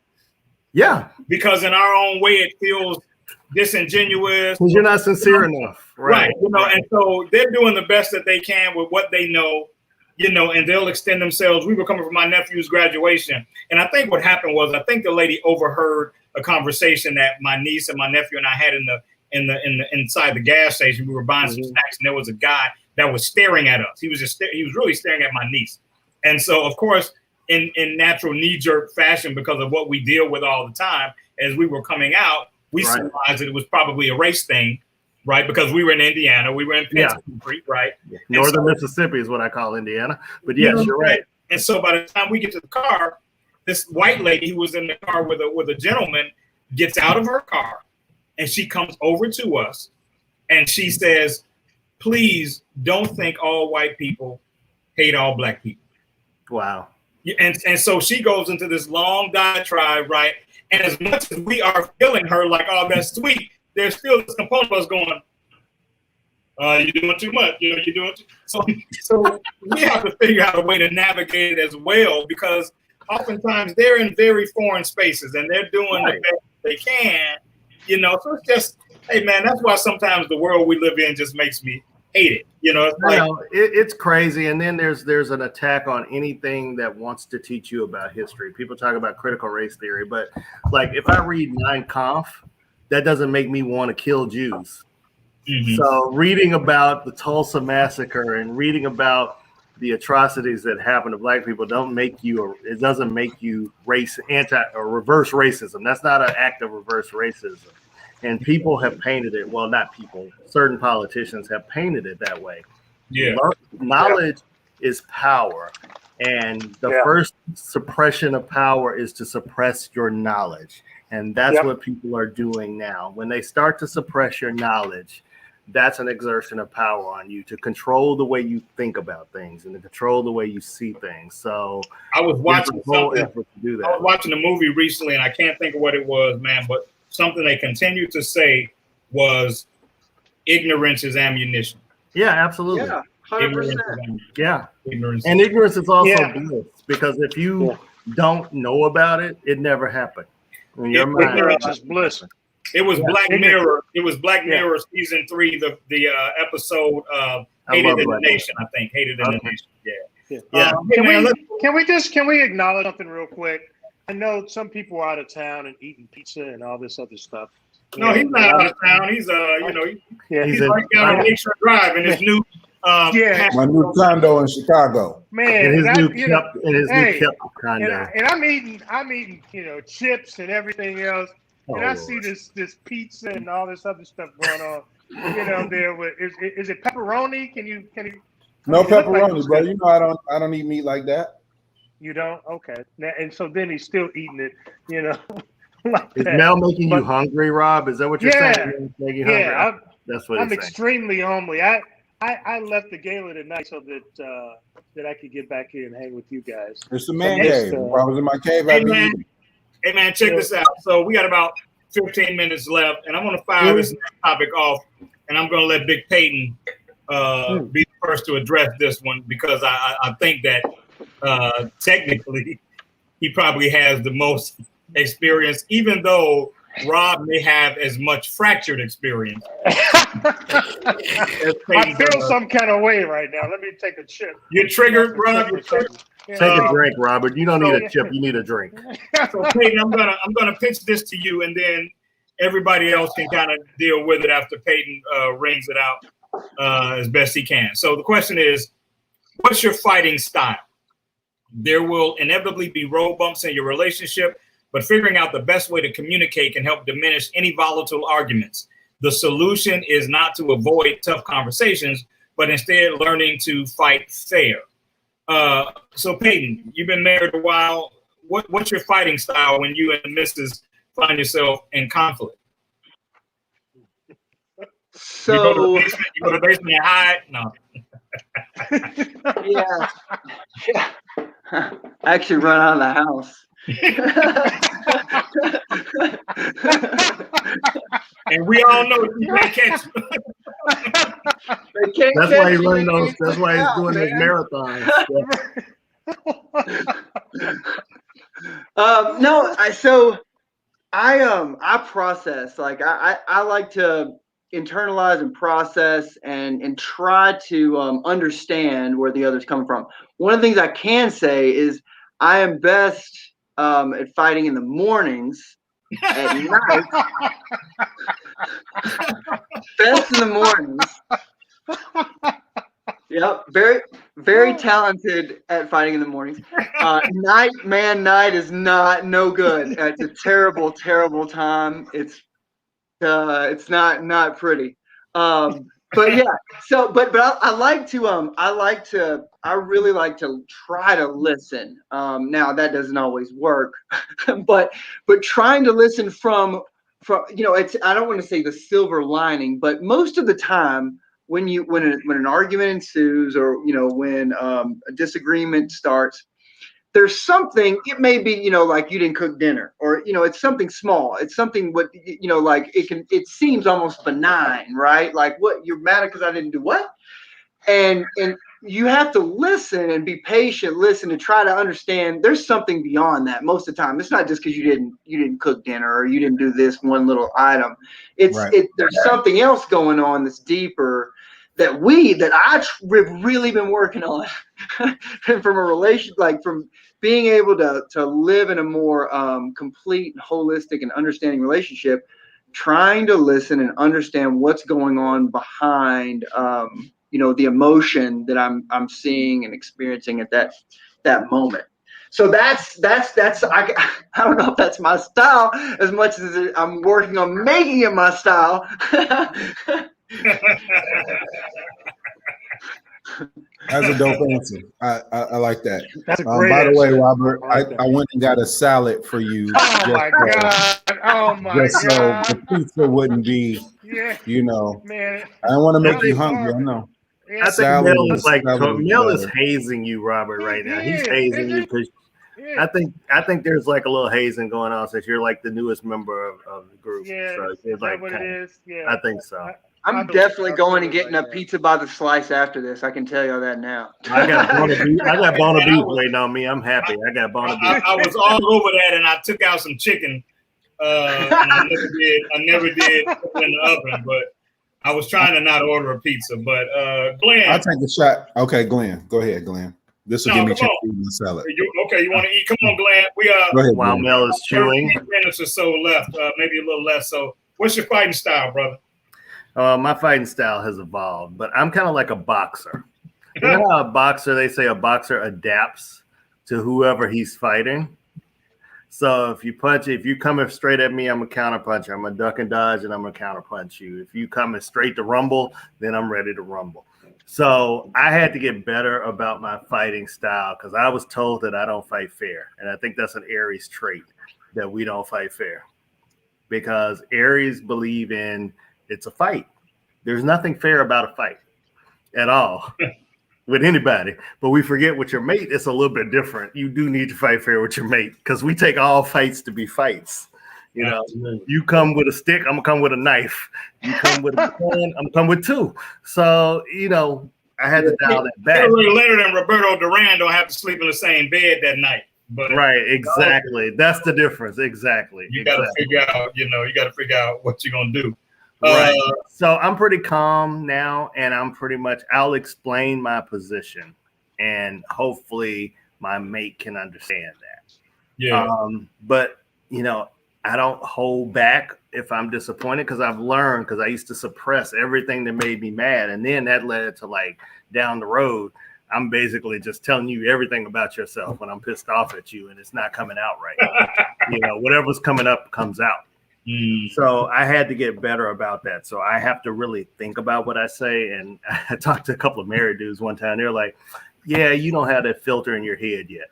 Yeah, because in our own way, it feels disingenuous. Because you're not sincere enough, right? And so they're doing the best that they can with what they know, and they'll extend themselves. We were coming from my nephew's graduation, and I think what happened was, I think the lady overheard a conversation that my niece and my nephew and I had inside the gas station. We were buying some snacks, and there was a guy that was staring at us. He was really staring at my niece. And so, of course, in natural knee-jerk fashion, because of what we deal with all the time, as we were coming out, we realized that it was probably a race thing, right? Because we were in Indiana, we were in Pennsylvania, right? Northern Mississippi is what I call Indiana. But yes, you're right. And so by the time we get to the car, this white lady who was in the car with a gentleman gets out of her car, and she comes over to us, and she says, "Please don't think all white people hate all black people." Wow. And so she goes into this long diatribe, right? And as much as we are feeling her like, "Oh, that's sweet," there's still this component of us going, "You're doing too much. You're doing too." So we have to figure out a way to navigate it as well, because oftentimes they're in very foreign spaces and they're doing the best they can, So it's just, hey man, that's why sometimes the world we live in just makes me hate it. It's like, it's crazy. And then there's an attack on anything that wants to teach you about history. People talk about critical race theory, but like if I read Mein Kampf, that doesn't make me want to kill Jews. Mm-hmm. So reading about the Tulsa massacre and reading about the atrocities that happen to black people doesn't make you reverse racism. That's not an act of reverse racism. And people have painted it. Well, not people. Certain politicians have painted it that way. Yeah. Knowledge is power. And the first suppression of power is to suppress your knowledge. And that's what people are doing now. When they start to suppress your knowledge, that's an exertion of power on you to control the way you think about things and to control the way you see things. So I was watching something. Effort to do that. I was watching a movie recently, and I can't think of what it was, man. But something they continued to say was, "Ignorance is ammunition." Yeah, absolutely. Yeah, 100%. Yeah, and ignorance is also bliss, because if you don't know about it, it never happened. In your mind, ignorance is bliss. It was Black Mirror. It was Black Mirror season 3, the episode Hated in the Nation. I think Hated in the Nation. Yeah. Can we acknowledge something real quick? I know some people are out of town and eating pizza and all this other stuff. No, he's not out of town. He's he's right down on Lakeshore Drive in his new my new condo in Chicago. Man, in his new condo. And I'm eating chips and everything else. And I see this pizza and all this other stuff going on. There with is it pepperoni? Can you? No pepperoni, bro. I don't eat meat like that. You don't? Okay. And so then he's still eating it. Like is Mel making you hungry, Rob? Is that what you're saying? Making you hungry? That's what I'm extremely hungry. I left the gala tonight so that I could get back here and hang with you guys. It's the man cave. I was in my cave. Hey man, check this out. So we got about 15 minutes left, and I'm going to fire this next topic off, and I'm going to let Big Peyton be the first to address this one, because I think that technically he probably has the most experience, even though Rob may have as much fractured experience. I feel some kind of way right now. Let me take a chip. You're triggered, Rob. You're triggered. Take a drink, Robert. You don't need a chip. You need a drink. So Peyton, I'm gonna pitch this to you, and then everybody else can kind of deal with it after Peyton rings it out as best he can. So the question is, what's your fighting style? There will inevitably be road bumps in your relationship, but figuring out the best way to communicate can help diminish any volatile arguments. The solution is not to avoid tough conversations, but instead learning to fight fair. So Peyton, you've been married a while. What's your fighting style when you and the missus find yourself in conflict? So you go to the basement and hide? No. Yeah. I actually run out of the house. And we all know you can't catch. That's why he's running those. That's why he's doing his marathons. I process. Like I like to internalize and process and try to understand where the other's coming from. One of the things I can say is I am best at fighting in the mornings. At night, best in the mornings. Yep, very, very talented at fighting in the mornings. Night is no good. It's a terrible time. It's not pretty. But yeah, so but I really like to try to listen. Now that doesn't always work, but trying to listen from it's, I don't want to say the silver lining, but most of the time when an argument ensues, or when a disagreement starts, there's something, it may be, like you didn't cook dinner, or, it's something small. It's something what, like it seems almost benign, right? Like, what, you're mad because I didn't do what? And you have to listen and be patient, listen and try to understand there's something beyond that. Most of the time, it's not just because you didn't cook dinner, or you didn't do this one little item. There's something else going on that's deeper that I've really been working on from a relation, like from being able to live in a more complete, holistic, and understanding relationship, trying to listen and understand what's going on behind the emotion that I'm seeing and experiencing at that moment. So that's I don't know if that's my style as much as I'm working on making it my style. That's a dope answer. I like that. That's a great by the way, answer. Robert, I went and got a salad for you. Oh my God! Oh my God! So the pizza wouldn't be, man. I don't want to make you hungry. I know. Yeah. I think Mill is hazing you, Robert, right now. He's hazing you because I think there's like a little hazing going on since you're like the newest member of the group. Yeah, so is that what it is? Yeah, I think so. I'm definitely going and getting a pizza by the slice after this. I can tell you that now. I got bone of beef waiting on me. I'm happy. I got bone of beef. I was all over that, and I took out some chicken. And I never did put it in the oven, but I was trying to not order a pizza. But Glenn, I'll take a shot. Okay, Glenn, go ahead, Glenn. This will give me a chance to eat my salad. You want to eat? Come on, Glenn. We go ahead, while Mel is chewing. 13 minutes or so left, maybe a little less. So, what's your fighting style, brother? My fighting style has evolved, but I'm kind of like a boxer. You know how a boxer, they say a boxer adapts to whoever he's fighting. So if you coming straight at me, I'm a counter puncher. I'm a duck and dodge, and I'm gonna counter punch you. If you coming straight to rumble, then I'm ready to rumble. So I had to get better about my fighting style because I was told that I don't fight fair, and I think that's an Aries trait, that we don't fight fair, because Aries believe in it's a fight. There's nothing fair about a fight at all with anybody. But we forget with your mate, it's a little bit different. You do need to fight fair with your mate because we take all fights to be fights. You come with a stick, I'm gonna come with a knife. You come with a gun, I'm gonna come with two. So, I had to dial that back. Later than Roberto Duran don't have to sleep in the same bed that night. But right, exactly. That's the difference. Exactly. You got to figure out, what you're gonna do. Right. So I'm pretty calm now, and I'll explain my position, and hopefully my mate can understand that. Yeah. But I don't hold back if I'm disappointed, because I've learned, because I used to suppress everything that made me mad, and then that led to, like, down the road, I'm basically just telling you everything about yourself when I'm pissed off at you and it's not coming out right. Whatever's coming up comes out. So I had to get better about that. So I have to really think about what I say. And I talked to a couple of married dudes one time. They're like, yeah, you don't have that filter in your head yet.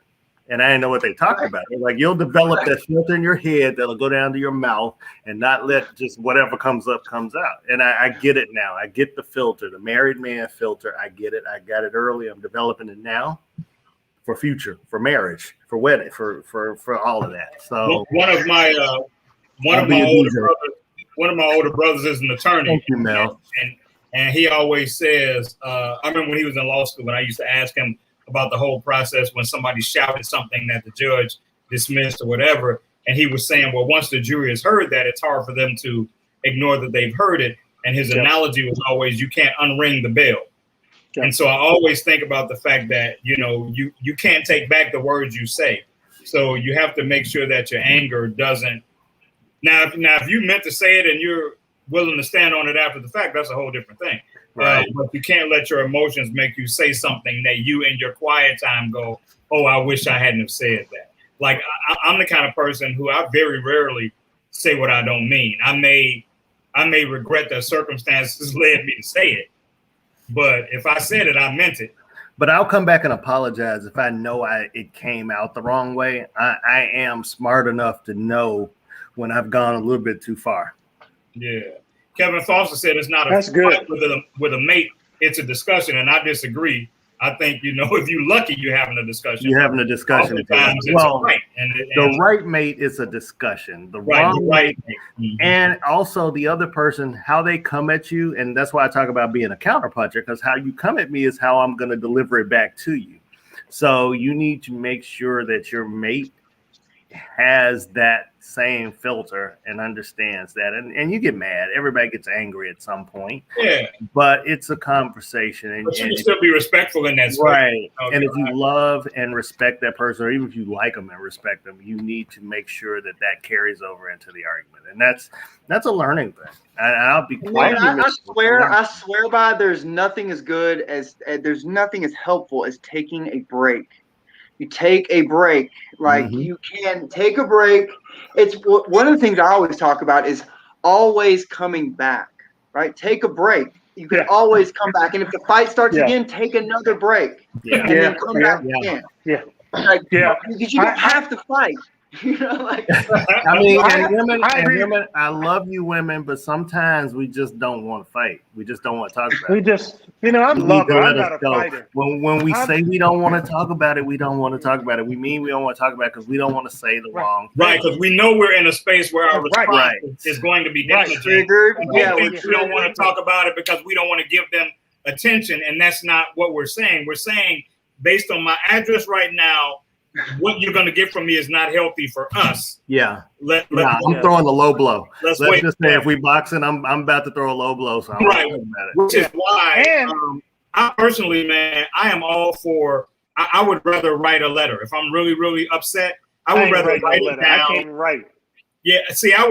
And I didn't know what they talked about. They're like, you'll develop that filter in your head that'll go down to your mouth and not let just whatever comes up comes out. And I get it now. I get the filter, the married man filter. I get it. I got it early. I'm developing it now for future, for marriage, for wedding, for all of that. So one of my older brothers is an attorney. Thank you, Mel. And he always says, I remember when he was in law school, when I used to ask him about the whole process when somebody shouted something that the judge dismissed or whatever. And he was saying, well, once the jury has heard that, it's hard for them to ignore that they've heard it. And his analogy was always, you can't unring the bell. And so I always think about the fact that, you can't take back the words you say. So you have to make sure that your anger doesn't. Now, if you meant to say it and you're willing to stand on it after the fact, that's a whole different thing. Right. But you can't let your emotions make you say something that you in your quiet time go, oh, I wish I hadn't have said that. Like, I'm the kind of person who I very rarely say what I don't mean. I I may regret that circumstances led me to say it. But if I said it, I meant it. But I'll come back and apologize if I know it came out the wrong way. I am smart enough to know when I've gone a little bit too far. Yeah. Kevin Foster said it's not a That's good. fight with a mate. It's a discussion, and I disagree. I think, if you're lucky, you're having a discussion. You're having a discussion. Oftentimes it's Well, right. The right mate is a discussion. The wrong mate, and also the other person, how they come at you, and that's why I talk about being a counterpuncher, because how you come at me is how I'm going to deliver it back to you. So you need to make sure that your mate has that same filter and understands that. And you get mad. Everybody gets angry at some point. Yeah. But it's a conversation. But you can still be respectful in that space. Right. Okay. And if you love and respect that person, or even if you like them and respect them, you need to make sure that carries over into the argument. And that's a learning thing. I'll be quiet. I swear by there's nothing as helpful as taking a break. You take a break, you can take a break. It's one of the things I always talk about is always coming back, right? Take a break. You can always come back. And if the fight starts again, take another break. And then come back again. Because you don't have to fight. I mean, women, I love you women, but sometimes we just don't want to fight. We just don't want to talk about it. We just, I'm lover. I'm not a fighter. When we say we don't want to talk about it, we don't want to talk about it. We mean we don't want to talk about it because we don't want to say the wrong thing. Right, because we know we're in a space where our response is going to be damaging. Triggered. We don't want to talk about it because we don't want to give them attention, and that's not what we're saying. We're saying, based on my address right now, what you're going to get from me is not healthy for us. I'm throwing the low blow. Let's just say if we boxing, I'm about to throw a low blow. So Which is why I personally, man, I am all for. I would rather write a letter if I'm really, really upset. I would rather write it down. I can't write. Yeah, see, I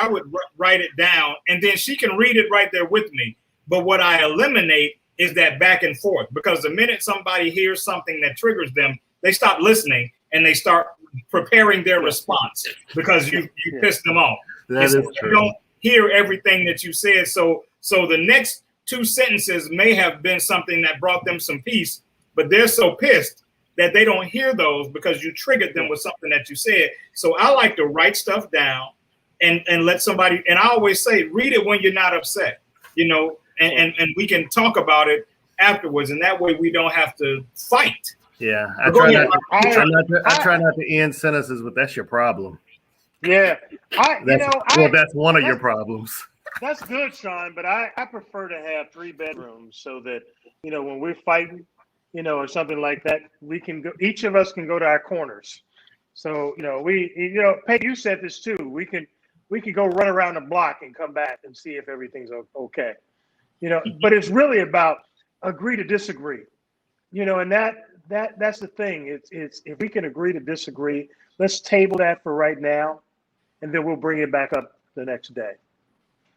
would write it down, and then she can read it right there with me. But what I eliminate is that back and forth, because the minute somebody hears something that triggers them, they stop listening and they start preparing their response because you pissed them off. That is true. You don't hear everything that you said. So the next two sentences may have been something that brought them some peace, but they're so pissed that they don't hear those because you triggered them with something that you said. So I like to write stuff down and let somebody, and I always say, read it when you're not upset, and we can talk about it afterwards. And that way we don't have to fight. Yeah, I try not to end sentences with "that's your problem." Yeah, that's one of your problems. That's good, Shawn. But I prefer to have 3 bedrooms so that when we're fighting, or something like that, we can go. Each of us can go to our corners. So Peyton, you said this too. We can go run around the block and come back and see if everything's okay. But it's really about agree to disagree. And that's the thing. It's if we can agree to disagree, let's table that for right now, and then we'll bring it back up the next day.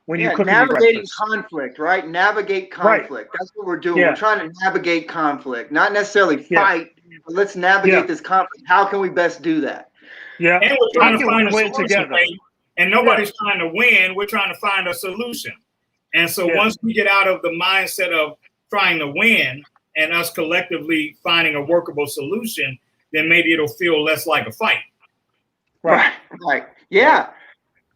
When you cook navigating conflict, right? Navigate conflict. Right. That's what we're doing. We're trying to navigate conflict, not necessarily fight. But let's navigate this conflict. How can we best do that? Yeah, and we're trying to find a solution together. And nobody's trying to win. We're trying to find a solution. And so once we get out of the mindset of trying to win, and us collectively finding a workable solution, then maybe it'll feel less like a fight. Right. Yeah.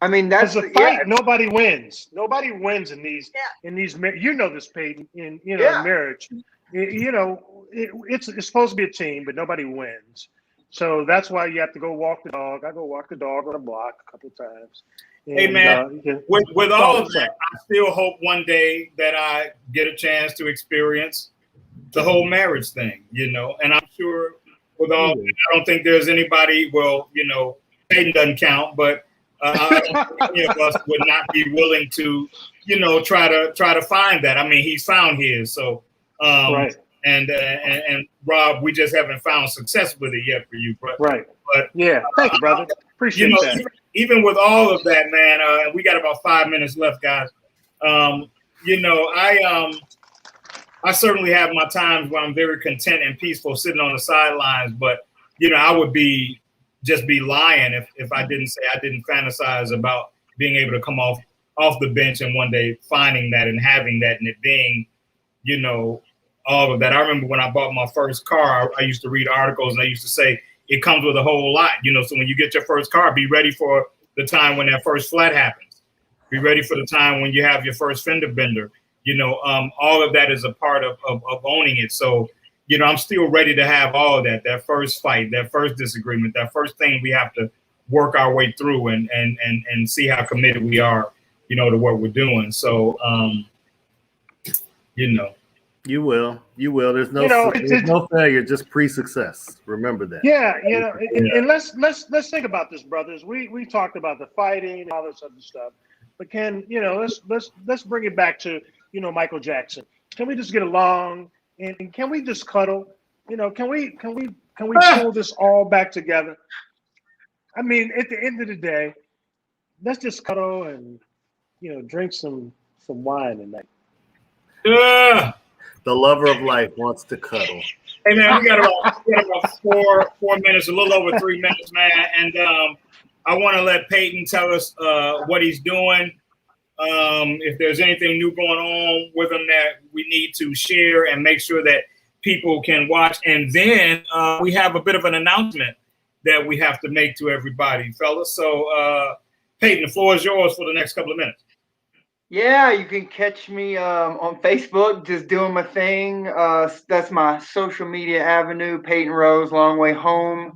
I mean, that's a fight. Yeah. Nobody wins. Nobody wins in these. In these, this, Peyton. In marriage, it's supposed to be a team, but nobody wins. So that's why you have to go walk the dog. I go walk the dog on a block a couple of times. And, hey man, with all of that, I still hope one day that I get a chance to experience the whole marriage thing, and I'm sure with all, I don't think there's anybody, Peyton doesn't count, but I don't think any of us would not be willing to, try to find that. I mean, he's found his, so, and Rob, we just haven't found success with it yet for you, bro. Right. But thank you, brother. Appreciate that. Even with all of that, man, we got about 5 minutes left, guys. I certainly have my times where I'm very content and peaceful sitting on the sidelines, but I would be lying if I didn't say I didn't fantasize about being able to come off off the bench and one day finding that and having that and it being, you know, all of that. I remember when I bought my first car, I used to read articles and they used to say it comes with a whole lot, you know. So when you get your first car, be ready for the time when that first flat happens. Be ready for the time when you have your first fender bender. You know, all of that is a part of owning it. So, you know, I'm still ready to have all of that. That first fight, that first disagreement, that first thing we have to work our way through and see how committed we are, you know, to what we're doing. So, you know. You will. There's no, You know, there's no failure, just pre-success. Remember that. Yeah, you know, and let's think about this, brothers. We talked about the fighting and all this other stuff, but let's bring it back to, you know, Michael Jackson. Can we just get along and can we just cuddle? You know, can we pull this all back together? I mean, at the end of the day, let's just cuddle and, you know, drink some wine and Yeah. The lover of life wants to cuddle. Hey man, we got about 4 minutes, a little over 3 minutes, man. And I want to let Peyton tell us what he's doing. If there's anything new going on with him that we need to share and make sure that people can watch. And then we have a bit of an announcement that we have to make to everybody, fellas. So Peyton, the floor is yours for the next couple of minutes. Yeah, you can catch me on Facebook, just doing my thing. That's my social media avenue, Peyton Rose, Long Way Home.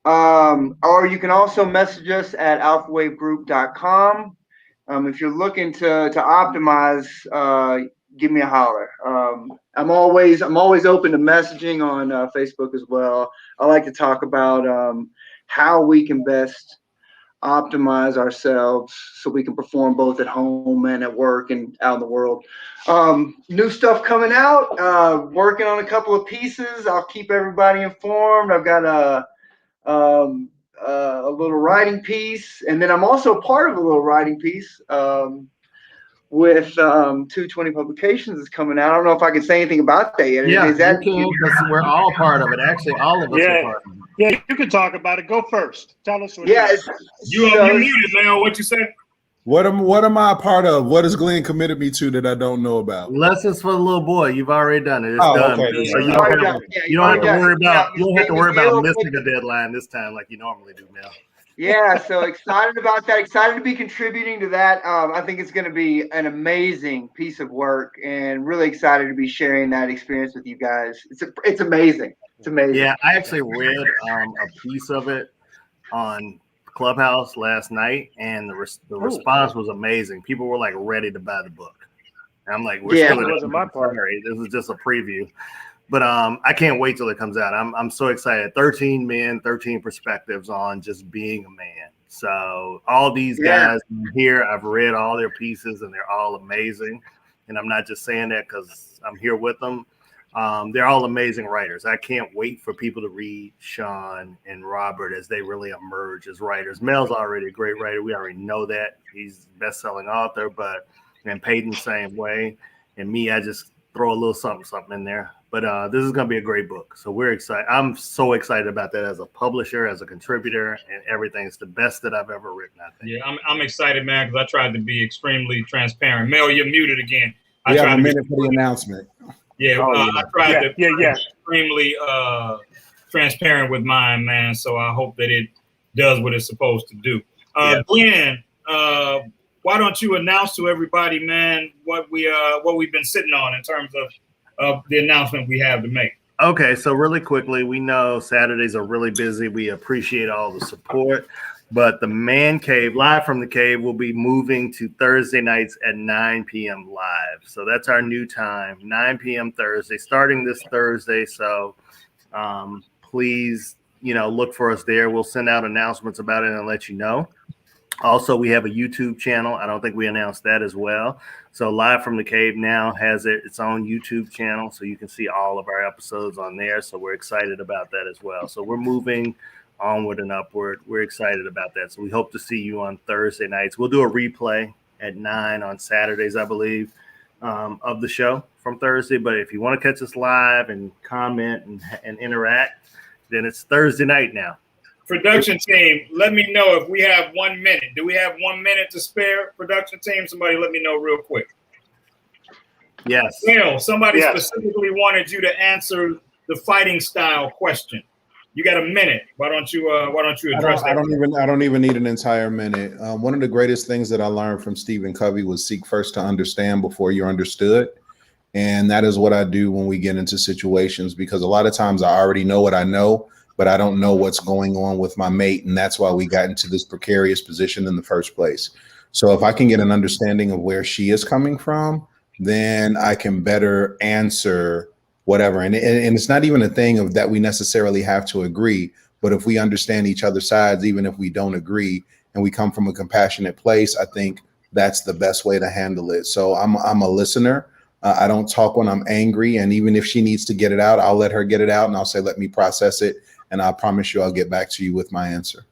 Or you can also message us at alphawavegroup.com. If you're looking to optimize, give me a holler. I'm always open to messaging on Facebook as well. I like to talk about how we can best optimize ourselves so we can perform both at home and at work and out in the world. New stuff coming out, working on a couple of pieces. I'll keep everybody informed. I've got a little writing piece, and then I'm also part of a little writing piece with 220 Publications is coming out. I don't know if I can say anything about that yet. Yeah, Is that, you can, because we're all part of it. Actually, all of us are part of it. Yeah, you can talk about it. Go first. Tell us what yeah, it is. You muted, man. What you say? What am I a part of? What has Glenn committed me to that I don't know about? Lessons for the little boy. You've already done it. It's done. Okay. So you don't have to worry about missing a deadline this time like you normally do, Mel. Yeah, so excited about that. Excited to be contributing to that. I think it's going to be an amazing piece of work, and really excited to be sharing that experience with you guys. It's amazing. It's amazing. Yeah, I actually read a piece of it on Clubhouse last night, and the response was amazing. People were like ready to buy the book. And I'm like, it wasn't my part. This was just a preview. But I can't wait till it comes out. I'm so excited. 13 men, 13 perspectives on just being a man. So all these guys here, I've read all their pieces and they're all amazing. And I'm not just saying that because I'm here with them. They're all amazing writers. I can't wait for people to read Shawn and Robert as they really emerge as writers. Mel's already a great writer. We already know that. He's a best-selling author, and Peyton same way. And me, I just throw a little something in there. But this is going to be a great book. So we're excited. I'm so excited about that as a publisher, as a contributor, and everything. It's the best that I've ever written, I think. Yeah, I'm excited, man, because I tried to be extremely transparent. Mel, you're muted again. We have a minute for the announcement. Yeah, I tried to be extremely transparent with mine, man. So I hope that it does what it's supposed to do. Glenn, why don't you announce to everybody, man, what we've been sitting on in terms of the announcement we have to make. Okay, so really quickly, we know Saturdays are really busy. We appreciate all the support, but the Man Cave, Live from the Cave, will be moving to Thursday nights at 9 p.m. live. So that's our new time, 9 p.m. Thursday, starting this Thursday. So please, look for us there. We'll send out announcements about it and let you know. Also, we have a YouTube channel. I don't think we announced that as well. So Live from the Cave now has its own YouTube channel, so you can see all of our episodes on there. So we're excited about that as well. So we're moving onward and upward. We're excited about that. So we hope to see you on Thursday nights. We'll do a replay at 9 on Saturdays, I believe, of the show from Thursday. But if you want to catch us live and comment and interact, then it's Thursday night now. Production team, let me know if we have 1 minute. Do we have 1 minute to spare? Production team, somebody let me know real quick. Yes. Well, somebody Yes. specifically wanted you to answer the fighting style question. You got a minute. Why don't you address that? I don't even need an entire minute. One of the greatest things that I learned from Stephen Covey was seek first to understand before you're understood. And that is what I do when we get into situations, because a lot of times I already know what I know, but I don't know what's going on with my mate. And that's why we got into this precarious position in the first place. So if I can get an understanding of where she is coming from, then I can better answer whatever. And it's not even a thing of that we necessarily have to agree, but if we understand each other's sides, even if we don't agree, and we come from a compassionate place, I think that's the best way to handle it. So I'm a listener. I don't talk when I'm angry. And even if she needs to get it out, I'll let her get it out and I'll say, let me process it. And I promise you, I'll get back to you with my answer.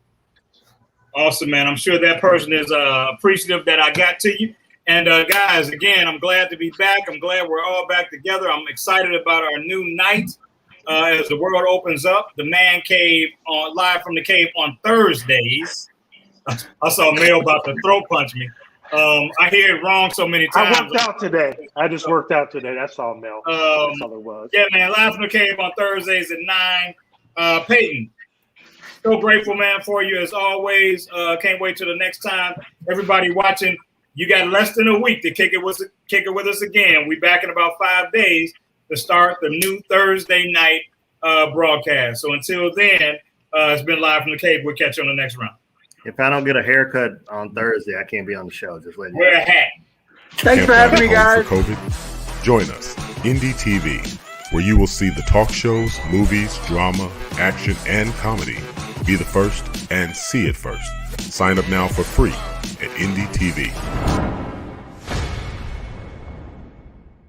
Awesome, man. I'm sure that person is appreciative that I got to you. And guys, again, I'm glad to be back. I'm glad we're all back together. I'm excited about our new night as the world opens up. The Man Cave live from the cave on Thursdays. I saw Mel about to throat punch me. I hear it wrong so many times. I worked out today. I just worked out today. That's all, Mel. That's all it was. Yeah, man. Live from the cave on Thursdays at 9. Peyton, so grateful, man, for you as always. Can't wait till the next time. Everybody watching, you got less than a week to kick it with us again. We back in about 5 days to start the new Thursday night broadcast. So until then, it's been Live from the Cave. We'll catch you on the next round. If I don't get a haircut on Thursday, I can't be on the show. Just letting you Wear know. a hat. Thanks for having me, guys. For COVID? Join us, Indie TV, where you will see the talk shows, movies, drama, action, and comedy. Be the first and see it first. Sign up now for free at Indie TV.